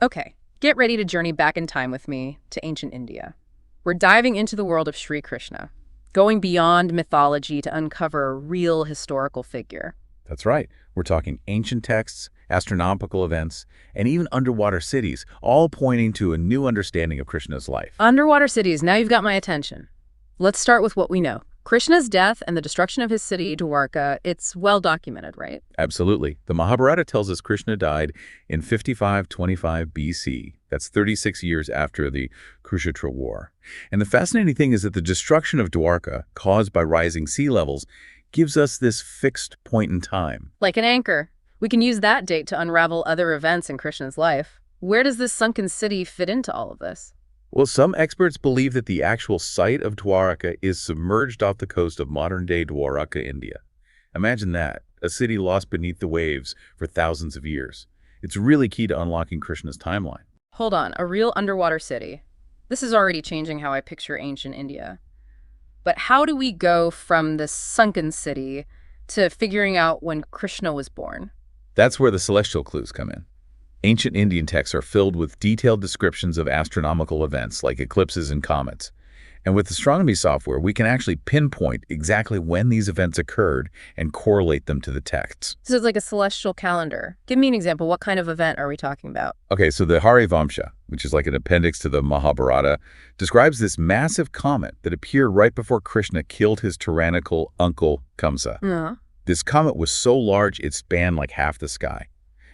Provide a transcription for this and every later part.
Okay, get ready to journey back in time with me to ancient India. We're diving into the world of Shree Krishna, going beyond mythology to uncover a real historical figure. That's right. We're talking ancient texts, astronomical events, and even underwater cities, all pointing to a new understanding of Krishna's life. Underwater cities, now you've got my attention. Let's start with what we know. Krishna's death and the destruction of his city, Dwarka, it's well documented, right? Absolutely. The Mahabharata tells us Krishna died in 5525 BC. That's 36 years after the Kurukshetra War. And the fascinating thing is that the destruction of Dwarka, caused by rising sea levels, gives us this fixed point in time. Like an anchor. We can use that date to unravel other events in Krishna's life. Where does this sunken city fit into all of this? Well, some experts believe that the actual site of Dwarka is submerged off the coast of modern-day Dwarka, India. Imagine that, a city lost beneath the waves for thousands of years. It's really key to unlocking Krishna's timeline. Hold on, a real underwater city. This is already changing how I picture ancient India. But how do we go from this sunken city to figuring out when Krishna was born? That's where the celestial clues come in. Ancient Indian texts are filled with detailed descriptions of astronomical events like eclipses and comets. And with astronomy software, we can actually pinpoint exactly when these events occurred and correlate them to the texts. So it's like a celestial calendar. Give me an example. What kind of event are we talking about? Okay, so the Harivamsha, which is like an appendix to the Mahabharata, describes this massive comet that appeared right before Krishna killed his tyrannical uncle Kamsa. Uh-huh. This comet was so large it spanned like half the sky.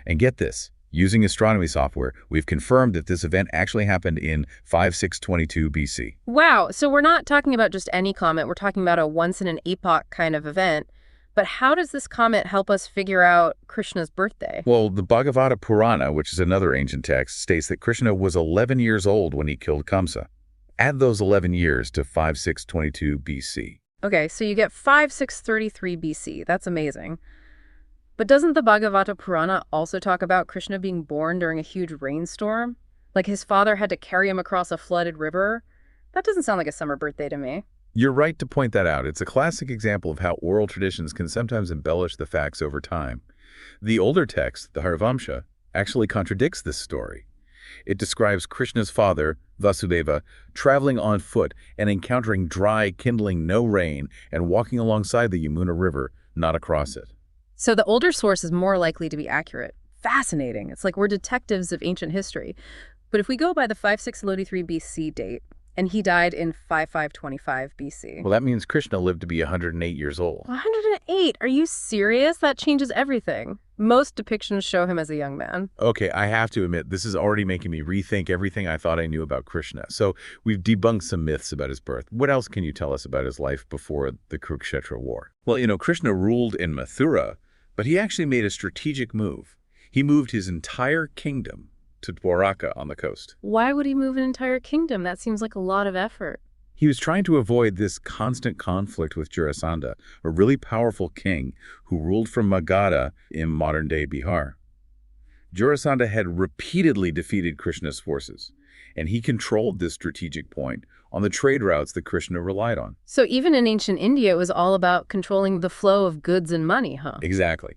And get this. Using astronomy software, we've confirmed that this event actually happened in 5622 BC. Wow, so we're not talking about just any comet. We're talking about a once-in-an-epoch kind of event. But how does this comet help us figure out Krishna's birthday? Well, the Bhagavata Purana, which is another ancient text, states that Krishna was 11 years old when he killed Kamsa. Add those 11 years to 5622 BC. Okay, so you get 5633 BC. That's amazing. But doesn't the Bhagavata Purana also talk about Krishna being born during a huge rainstorm? Like his father had to carry him across a flooded river? That doesn't sound like a summer birthday to me. You're right to point that out. It's a classic example of how oral traditions can sometimes embellish the facts over time. The older text, the Harivamsha, actually contradicts this story. It describes Krishna's father, Vasudeva, traveling on foot and encountering dry, kindling no rain and walking alongside the Yamuna River, not across it. So the older source is more likely to be accurate. Fascinating. It's like we're detectives of ancient history. But if we go by the 5633 BC date, and he died in 5525 BC. Well, that means Krishna lived to be 108 years old. 108? Are you serious? That changes everything. Most depictions show him as a young man. Okay, I have to admit, this is already making me rethink everything I thought I knew about Krishna. So we've debunked some myths about his birth. What else can you tell us about his life before the Kurukshetra War? Well, Krishna ruled in Mathura, but he actually made a strategic move. He moved his entire kingdom to Dwarka on the coast. Why would he move an entire kingdom? That seems like a lot of effort. He was trying to avoid this constant conflict with Jarasandha, a really powerful king who ruled from Magadha in modern-day Bihar. Jarasandha had repeatedly defeated Krishna's forces, and he controlled this strategic point on the trade routes that Krishna relied on. So even in ancient India, it was all about controlling the flow of goods and money, huh? Exactly.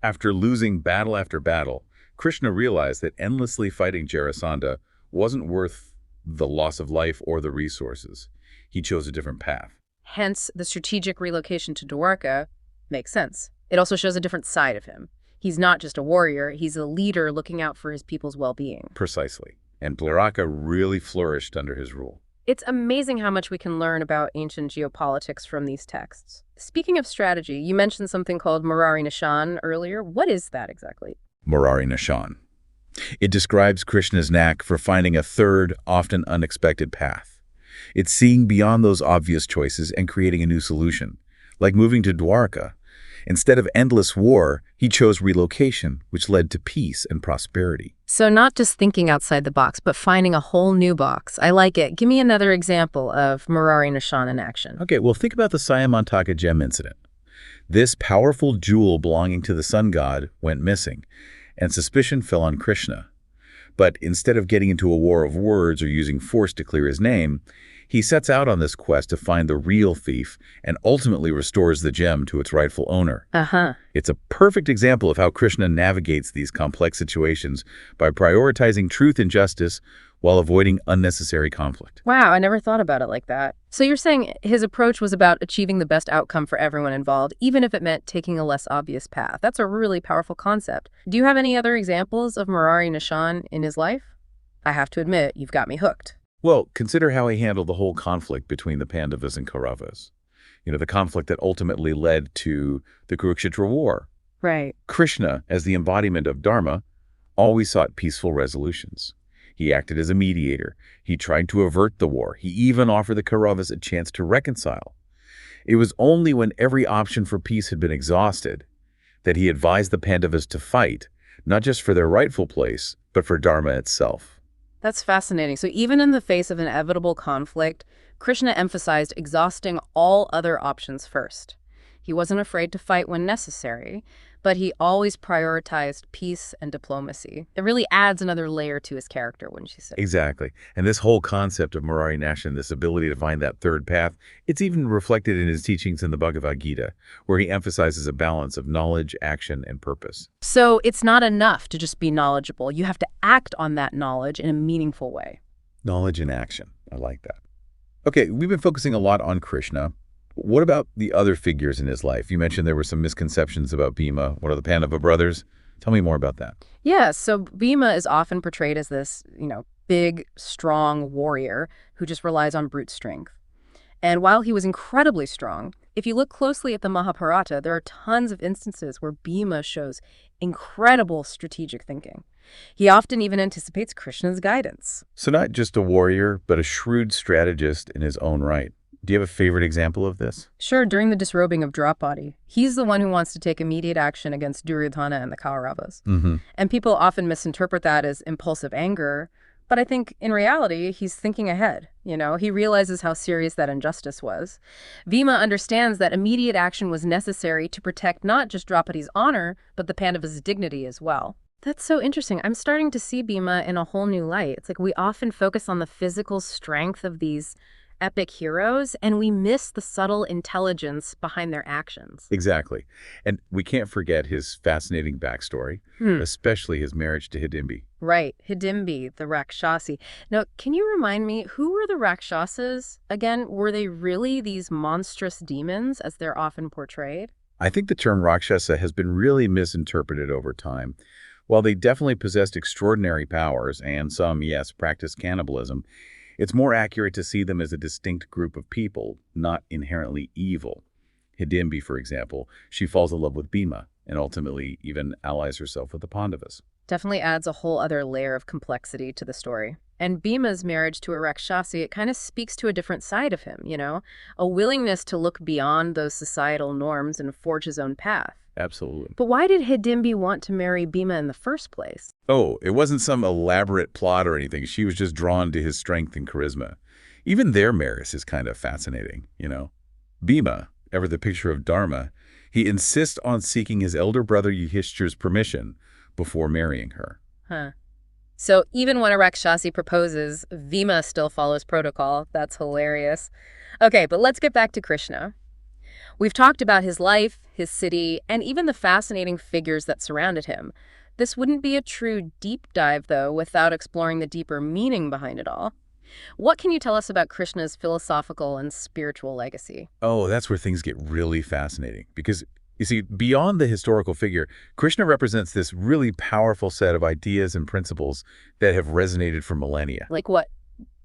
After losing battle after battle, Krishna realized that endlessly fighting Jarasandha wasn't worth the loss of life or the resources. He chose a different path. Hence, the strategic relocation to Dwarka makes sense. It also shows a different side of him. He's not just a warrior, he's a leader looking out for his people's well-being. Precisely. And Dwarka really flourished under his rule. It's amazing how much we can learn about ancient geopolitics from these texts. Speaking of strategy, you mentioned something called Murari Nishan earlier. What is that exactly? Murari Nishan. It describes Krishna's knack for finding a third, often unexpected path. It's seeing beyond those obvious choices and creating a new solution, like moving to Dwarka. Instead of endless war, he chose relocation, which led to peace and prosperity. So not just thinking outside the box, but finding a whole new box. I like it. Give me another example of Murari Nishan in action. Okay, well, think about the Syamantaka gem incident. This powerful jewel belonging to the sun god went missing, and suspicion fell on Krishna. But instead of getting into a war of words or using force to clear his name, he sets out on this quest to find the real thief and ultimately restores the gem to its rightful owner. Uh-huh. It's a perfect example of how Krishna navigates these complex situations by prioritizing truth and justice while avoiding unnecessary conflict. Wow, I never thought about it like that. So you're saying his approach was about achieving the best outcome for everyone involved, even if it meant taking a less obvious path. That's a really powerful concept. Do you have any other examples of Murari Nishan in his life? I have to admit, you've got me hooked. Well, consider how he handled the whole conflict between the Pandavas and Kauravas. The conflict that ultimately led to the Kurukshetra War. Right. Krishna, as the embodiment of Dharma, always sought peaceful resolutions. He acted as a mediator. He tried to avert the war. He even offered the Kauravas a chance to reconcile. It was only when every option for peace had been exhausted that he advised the Pandavas to fight, not just for their rightful place, but for Dharma itself. That's fascinating. So even in the face of inevitable conflict, Krishna emphasized exhausting all other options first. He wasn't afraid to fight when necessary, but he always prioritized peace and diplomacy. It really adds another layer to his character, wouldn't you say? Exactly. And this whole concept of Murari Nishan, this ability to find that third path, it's even reflected in his teachings in the Bhagavad Gita, where he emphasizes a balance of knowledge, action, and purpose. So it's not enough to just be knowledgeable. You have to act on that knowledge in a meaningful way. Knowledge and action. I like that. Okay, we've been focusing a lot on Krishna. What about the other figures in his life? You mentioned there were some misconceptions about Bhima. What are the Pandava brothers? Tell me more about that. Yeah, so Bhima is often portrayed as this, big, strong warrior who just relies on brute strength. And while he was incredibly strong, if you look closely at the Mahabharata, there are tons of instances where Bhima shows incredible strategic thinking. He often even anticipates Krishna's guidance. So not just a warrior, but a shrewd strategist in his own right. Do you have a favorite example of this? Sure, during the disrobing of Draupadi, he's the one who wants to take immediate action against Duryodhana and the Kauravas. And people often misinterpret that as impulsive anger, but I think in reality, he's thinking ahead. He realizes how serious that injustice was. Bhima understands that immediate action was necessary to protect not just Draupadi's honor, but the Pandavas' dignity as well. That's so interesting. I'm starting to see Bhima in a whole new light. It's like we often focus on the physical strength of these epic heroes, and we miss the subtle intelligence behind their actions. Exactly. And we can't forget his fascinating backstory, especially his marriage to Hidimbi. Right. Hidimbi, the Rakshasi. Now, can you remind me, who were the Rakshasas? Again, were they really these monstrous demons, as they're often portrayed? I think the term Rakshasa has been really misinterpreted over time. While they definitely possessed extraordinary powers, and some, yes, practiced cannibalism, it's more accurate to see them as a distinct group of people, not inherently evil. Hidimbi, for example, she falls in love with Bhima and ultimately even allies herself with the Pandavas. Definitely adds a whole other layer of complexity to the story. And Bhima's marriage to a Rakshasi, it kind of speaks to a different side of him, a willingness to look beyond those societal norms and forge his own path. Absolutely. But why did Hidimbi want to marry Bhima in the first place? Oh, it wasn't some elaborate plot or anything. She was just drawn to his strength and charisma. Even their marriage is kind of fascinating, Bhima, ever the picture of Dharma, he insists on seeking his elder brother Yudhishthira's permission before marrying her. Huh. So even when a Rakshasi proposes, Bhima still follows protocol. That's hilarious. Okay, but let's get back to Krishna. We've talked about his life, his city, and even the fascinating figures that surrounded him. This wouldn't be a true deep dive, though, without exploring the deeper meaning behind it all. What can you tell us about Krishna's philosophical and spiritual legacy? Oh, that's where things get really fascinating. Because, you see, beyond the historical figure, Krishna represents this really powerful set of ideas and principles that have resonated for millennia. Like what?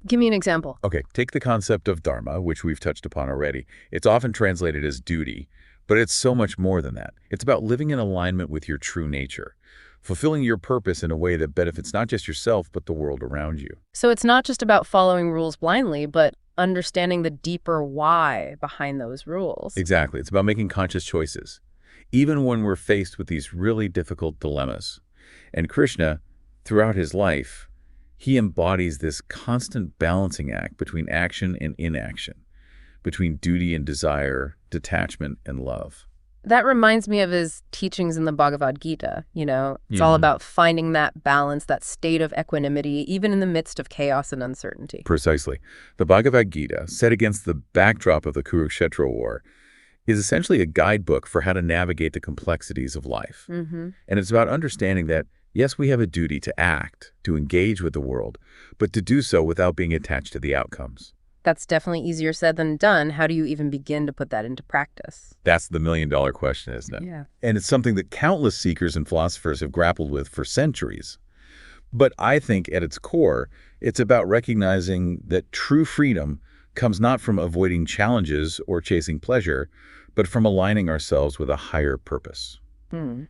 Give me an example. Okay, take the concept of dharma, which we've touched upon already. It's often translated as duty, but it's so much more than that. It's about living in alignment with your true nature, fulfilling your purpose in a way that benefits not just yourself, but the world around you. So it's not just about following rules blindly, but understanding the deeper why behind those rules. Exactly. It's about making conscious choices, even when we're faced with these really difficult dilemmas. And Krishna, throughout his life, he embodies this constant balancing act between action and inaction, between duty and desire, detachment and love. That reminds me of his teachings in the Bhagavad Gita. It's all Hmm. about finding that balance, that state of equanimity, even in the midst of chaos and uncertainty. Precisely. The Bhagavad Gita, set against the backdrop of the Kurukshetra War, is essentially a guidebook for how to navigate the complexities of life. Mm-hmm. And it's about understanding that, yes, we have a duty to act, to engage with the world, but to do so without being attached to the outcomes. That's definitely easier said than done. How do you even begin to put that into practice? That's the million-dollar question, isn't it? Yeah. And it's something that countless seekers and philosophers have grappled with for centuries. But I think at its core, it's about recognizing that true freedom comes not from avoiding challenges or chasing pleasure, but from aligning ourselves with a higher purpose.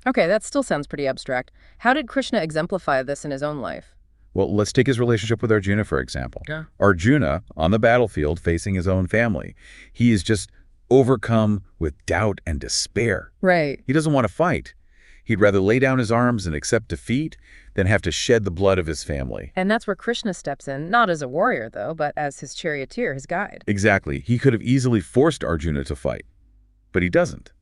Okay, that still sounds pretty abstract. How did Krishna exemplify this in his own life? Well, let's take his relationship with Arjuna, for example. Yeah. Arjuna, on the battlefield facing his own family, he is just overcome with doubt and despair. Right. He doesn't want to fight. He'd rather lay down his arms and accept defeat than have to shed the blood of his family. And that's where Krishna steps in, not as a warrior, though, but as his charioteer, his guide. Exactly. He could have easily forced Arjuna to fight, but he doesn't.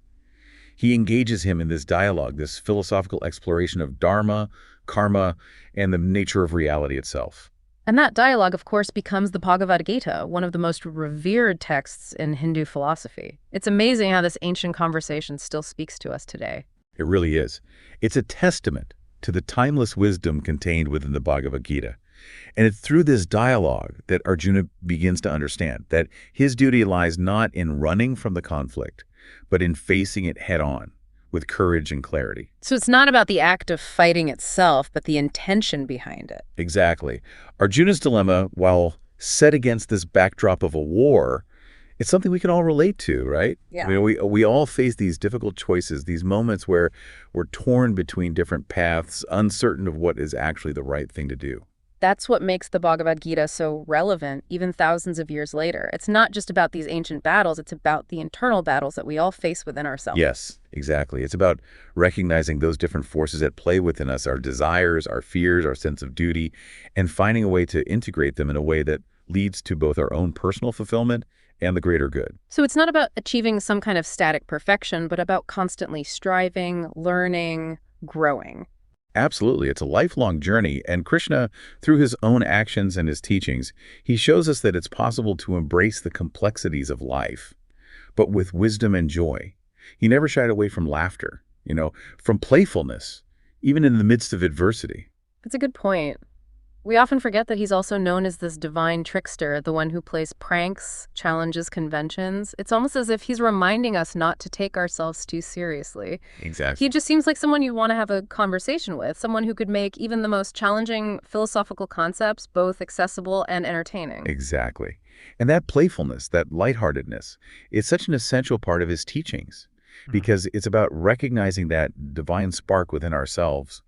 He engages him in this dialogue, this philosophical exploration of dharma, karma, and the nature of reality itself. And that dialogue, of course, becomes the Bhagavad Gita, one of the most revered texts in Hindu philosophy. It's amazing how this ancient conversation still speaks to us today. It really is. It's a testament to the timeless wisdom contained within the Bhagavad Gita. And it's through this dialogue that Arjuna begins to understand that his duty lies not in running from the conflict, but in facing it head on with courage and clarity. So it's not about the act of fighting itself, but the intention behind it. Exactly. Arjuna's dilemma, while set against this backdrop of a war, it's something we can all relate to, right? Yeah. I mean, we all face these difficult choices, these moments where we're torn between different paths, uncertain of what is actually the right thing to do. That's what makes the Bhagavad Gita so relevant, even thousands of years later. It's not just about these ancient battles, it's about the internal battles that we all face within ourselves. Yes, exactly. It's about recognizing those different forces at play within us, our desires, our fears, our sense of duty, and finding a way to integrate them in a way that leads to both our own personal fulfillment and the greater good. So it's not about achieving some kind of static perfection, but about constantly striving, learning, growing. Absolutely. It's a lifelong journey, and Krishna, through his own actions and his teachings, he shows us that it's possible to embrace the complexities of life, but with wisdom and joy. He never shied away from laughter, from playfulness, even in the midst of adversity. That's a good point. We often forget that he's also known as this divine trickster, the one who plays pranks, challenges conventions. It's almost as if he's reminding us not to take ourselves too seriously. Exactly. He just seems like someone you want to have a conversation with, someone who could make even the most challenging philosophical concepts both accessible and entertaining. Exactly. And that playfulness, that lightheartedness, is such an essential part of his teachings because it's about recognizing that divine spark within ourselves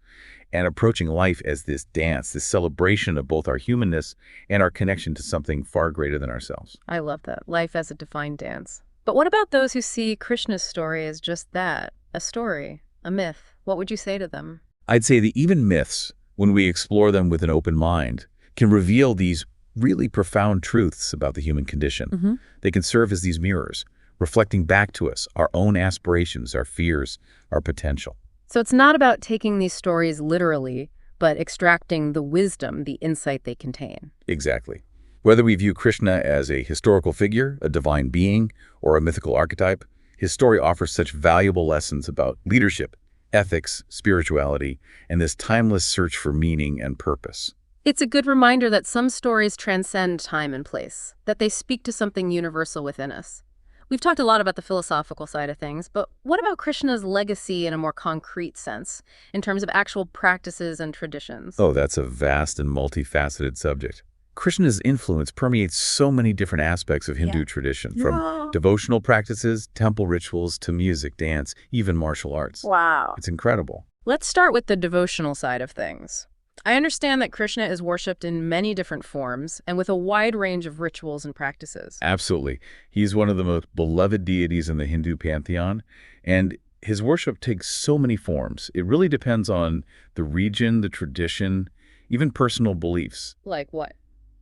and approaching life as this dance, this celebration of both our humanness and our connection to something far greater than ourselves. I love that. Life as a divine dance. But what about those who see Krishna's story as just that, a story, a myth? What would you say to them? I'd say that even myths, when we explore them with an open mind, can reveal these really profound truths about the human condition. They can serve as these mirrors, reflecting back to us our own aspirations, our fears, our potential. So it's not about taking these stories literally, but extracting the wisdom, the insight they contain. Exactly. Whether we view Krishna as a historical figure, a divine being, or a mythical archetype, his story offers such valuable lessons about leadership, ethics, spirituality, and this timeless search for meaning and purpose. It's a good reminder that some stories transcend time and place, that they speak to something universal within us. We've talked a lot about the philosophical side of things, but what about Krishna's legacy in a more concrete sense, in terms of actual practices and traditions? Oh, that's a vast and multifaceted subject. Krishna's influence permeates so many different aspects of Hindu tradition, from devotional practices, temple rituals, to music, dance, even martial arts. Wow. It's incredible. Let's start with the devotional side of things. I understand that Krishna is worshipped in many different forms and with a wide range of rituals and practices. Absolutely. He's one of the most beloved deities in the Hindu pantheon, and his worship takes so many forms. It really depends on the region, the tradition, even personal beliefs. Like what?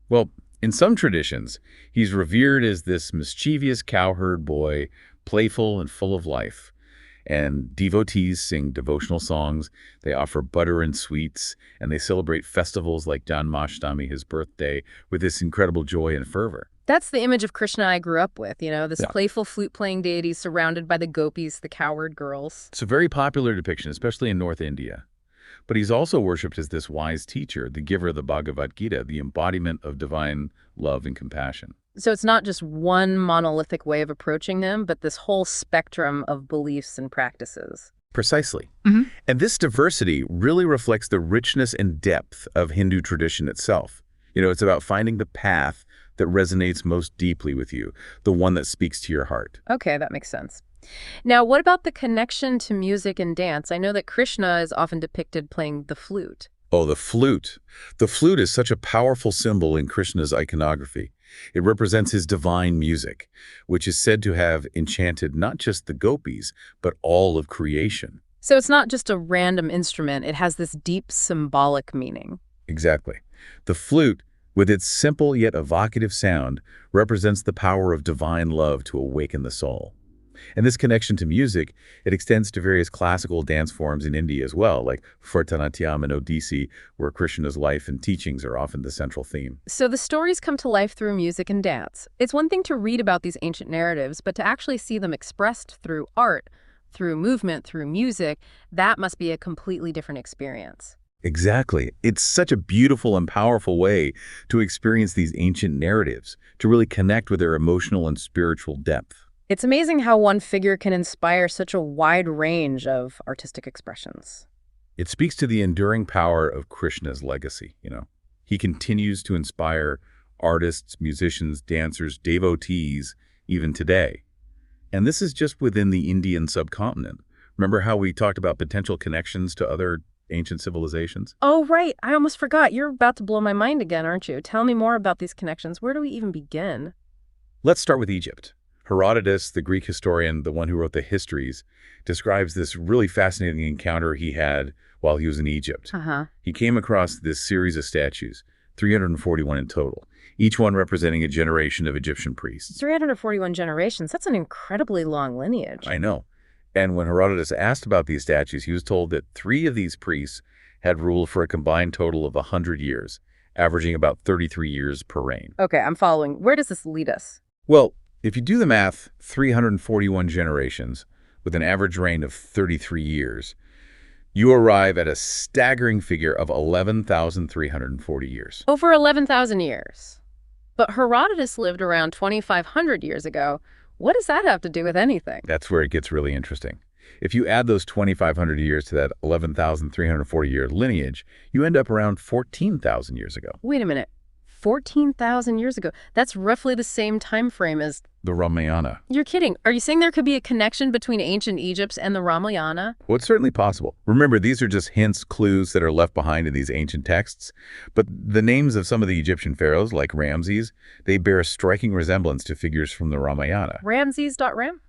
Well, in some traditions, he's revered as this mischievous cowherd boy, playful and full of life. And devotees sing devotional songs, they offer butter and sweets, and they celebrate festivals like Janmashtami, his birthday, with this incredible joy and fervor. That's the image of Krishna I grew up with, this Yeah. playful flute-playing deity surrounded by the gopis, the coward girls. It's a very popular depiction, especially in North India. But he's also worshipped as this wise teacher, the giver of the Bhagavad Gita, the embodiment of divine love and compassion. So it's not just one monolithic way of approaching him, but this whole spectrum of beliefs and practices. Precisely. Mhm. And this diversity really reflects the richness and depth of Hindu tradition itself. It's about finding the path that resonates most deeply with you, the one that speaks to your heart. Okay, that makes sense. Now, what about the connection to music and dance? I know that Krishna is often depicted playing the flute. Oh, the flute. The flute is such a powerful symbol in Krishna's iconography. It represents his divine music, which is said to have enchanted not just the gopis, but all of creation. So it's not just a random instrument, it has this deep symbolic meaning. Exactly. The flute, with its simple yet evocative sound, represents the power of divine love to awaken the soul. And this connection to music, it extends to various classical dance forms in India as well, like Bharatanatyam and Odissi, where Krishna's life and teachings are often the central theme. So the stories come to life through music and dance. It's one thing to read about these ancient narratives, but to actually see them expressed through art, through movement, through music, that must be a completely different experience. Exactly. It's such a beautiful and powerful way to experience these ancient narratives, to really connect with their emotional and spiritual depth. It's amazing how one figure can inspire such a wide range of artistic expressions. It speaks to the enduring power of Krishna's legacy. He continues to inspire artists, musicians, dancers, devotees, even today. And this is just within the Indian subcontinent. Remember how we talked about potential connections to other ancient civilizations? Oh, right. I almost forgot. You're about to blow my mind again, aren't you? Tell me more about these connections. Where do we even begin? Let's start with Egypt. Herodotus, the Greek historian, the one who wrote the histories, describes this really fascinating encounter he had while he was in Egypt. He came across this series of statues, 341 in total, each one representing a generation of Egyptian priests. 341 generations. That's an incredibly long lineage. I know. And when Herodotus asked about these statues, he was told that 3 of these priests had ruled for a combined total of 100 years, averaging about 33 years per reign. Okay, I'm following. Where does this lead us? Well, if you do the math, 341 generations with an average reign of 33 years, you arrive at a staggering figure of 11,340 years. Over 11,000 years. But Herodotus lived around 2,500 years ago. What does that have to do with anything? That's where it gets really interesting. If you add those 2,500 years to that 11,340-year lineage, you end up around 14,000 years ago. Wait a minute. 14,000 years ago. That's roughly the same time frame as... The Ramayana. You're kidding. Are you saying there could be a connection between ancient Egypt and the Ramayana? Well, it's certainly possible. Remember, these are just hints, clues that are left behind in these ancient texts. But the names of some of the Egyptian pharaohs, like Ramses, they bear a striking resemblance to figures from the Ramayana. Ramses.ram?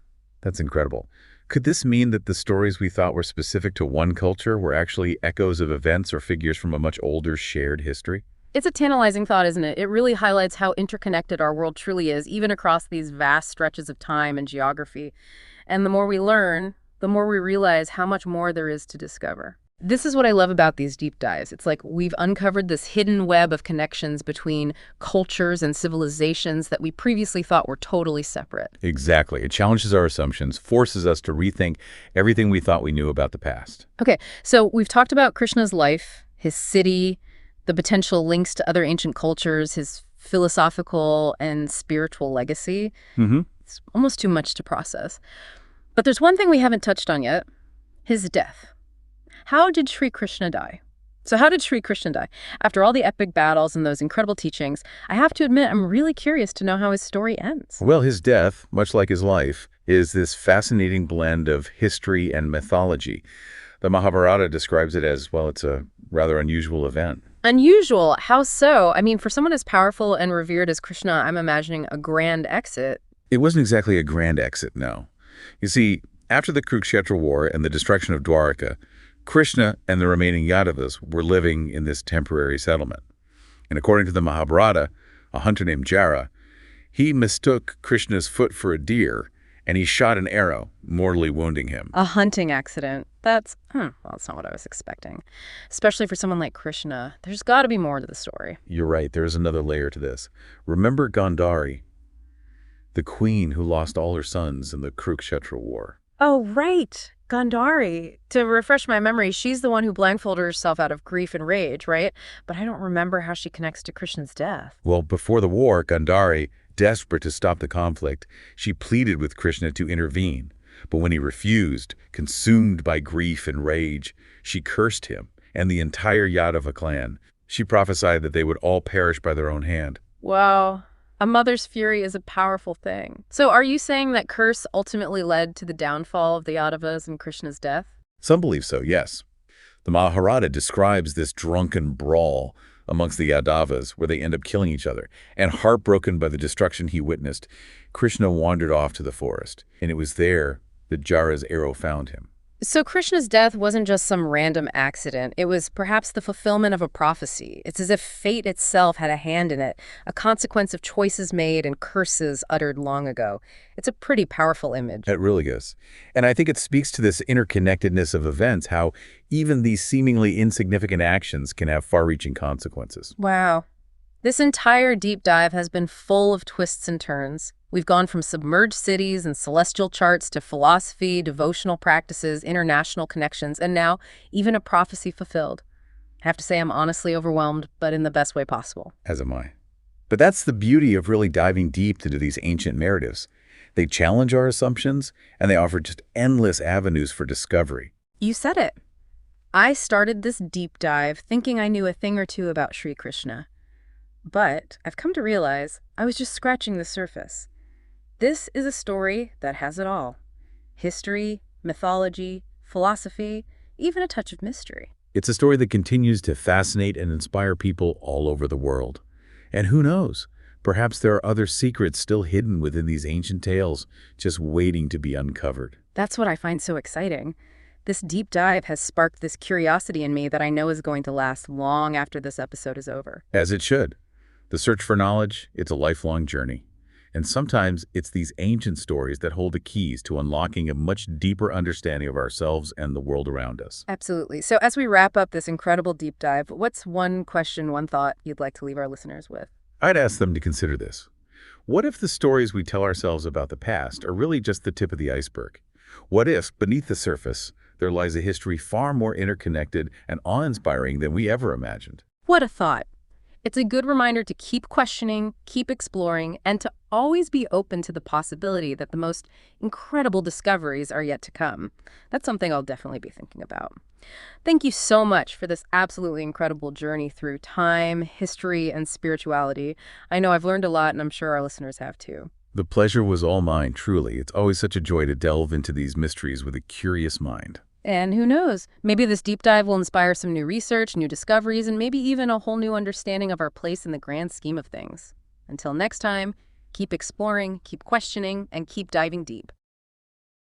That's incredible. Could this mean that the stories we thought were specific to one culture were actually echoes of events or figures from a much older shared history? It's a tantalizing thought, isn't it? It really highlights how interconnected our world truly is, even across these vast stretches of time and geography. And the more we learn, the more we realize how much more there is to discover. This is what I love about these deep dives. It's like we've uncovered this hidden web of connections between cultures and civilizations that we previously thought were totally separate. Exactly. It challenges our assumptions, forces us to rethink everything we thought we knew about the past. Okay, so we've talked about Krishna's life, his city, the potential links to other ancient cultures, his philosophical and spiritual legacy. It's almost too much to process. But there's one thing we haven't touched on yet, his death. How did Shree Krishna die? So how did Shree Krishna die? After all the epic battles and those incredible teachings, I have to admit I'm really curious to know how his story ends. Well, his death, much like his life, is this fascinating blend of history and mythology. The Mahabharata describes it as, well, it's a rather unusual event. Unusual? How so? I mean, for someone as powerful and revered as Krishna, I'm imagining a grand exit. It wasn't exactly a grand exit, no. You see, after the Kurukshetra War and the destruction of Dwaraka, Krishna and the remaining Yadavas were living in this temporary settlement. And according to the Mahabharata, a hunter named Jara, he mistook Krishna's foot for a deer and he shot an arrow, mortally wounding him. A hunting accident. Well, that's not what I was expecting. Especially for someone like Krishna. There's got to be more to the story. You're right, there's another layer to this. Remember Gandhari, the queen who lost all her sons in the Kurukshetra war? Oh, right. Gandhari. To refresh my memory, she's the one who blindfolded herself out of grief and rage, right? But I don't remember how she connects to Krishna's death. Well, before the war, Gandhari, desperate to stop the conflict, she pleaded with Krishna to intervene. But when he refused, consumed by grief and rage, she cursed him and the entire Yadava clan. She prophesied that they would all perish by their own hand. Wow. A mother's fury is a powerful thing. So are you saying that curse ultimately led to the downfall of the Yadavas and Krishna's death? Some believe so, yes. The Mahabharata describes this drunken brawl amongst the Yadavas where they end up killing each other. And heartbroken by the destruction he witnessed, Krishna wandered off to the forest. And it was there that Jara's arrow found him. So Krishna's death wasn't just some random accident. It was perhaps the fulfillment of a prophecy. It's as if fate itself had a hand in it, a consequence of choices made and curses uttered long ago. It's a pretty powerful image. It really is. And I think it speaks to this interconnectedness of events, how even these seemingly insignificant actions can have far-reaching consequences. Wow. This entire deep dive has been full of twists and turns. We've gone from submerged cities and celestial charts to philosophy, devotional practices, international connections, and now even a prophecy fulfilled. I have to say I'm honestly overwhelmed, but in the best way possible. As am I. But that's the beauty of really diving deep into these ancient narratives. They challenge our assumptions, and they offer just endless avenues for discovery. You said it. I started this deep dive thinking I knew a thing or two about Shree Krishna. But I've come to realize I was just scratching the surface. This is a story that has it all. History, mythology, philosophy, even a touch of mystery. It's a story that continues to fascinate and inspire people all over the world. And who knows, perhaps there are other secrets still hidden within these ancient tales, just waiting to be uncovered. That's what I find so exciting. This deep dive has sparked this curiosity in me that I know is going to last long after this episode is over. As it should. The search for knowledge, it's a lifelong journey. And sometimes it's these ancient stories that hold the keys to unlocking a much deeper understanding of ourselves and the world around us. Absolutely. So as we wrap up this incredible deep dive, what's one question, one thought you'd like to leave our listeners with? I'd ask them to consider this. What if the stories we tell ourselves about the past are really just the tip of the iceberg? What if, beneath the surface, there lies a history far more interconnected and awe-inspiring than we ever imagined? What a thought. It's a good reminder to keep questioning, keep exploring, and to always be open to the possibility that the most incredible discoveries are yet to come. That's something I'll definitely be thinking about. Thank you so much for this absolutely incredible journey through time, history, and spirituality. I know I've learned a lot, and I'm sure our listeners have too. The pleasure was all mine, truly. It's always such a joy to delve into these mysteries with a curious mind. And who knows, maybe this deep dive will inspire some new research, new discoveries, and maybe even a whole new understanding of our place in the grand scheme of things. Until next time, keep exploring, keep questioning, and keep diving deep.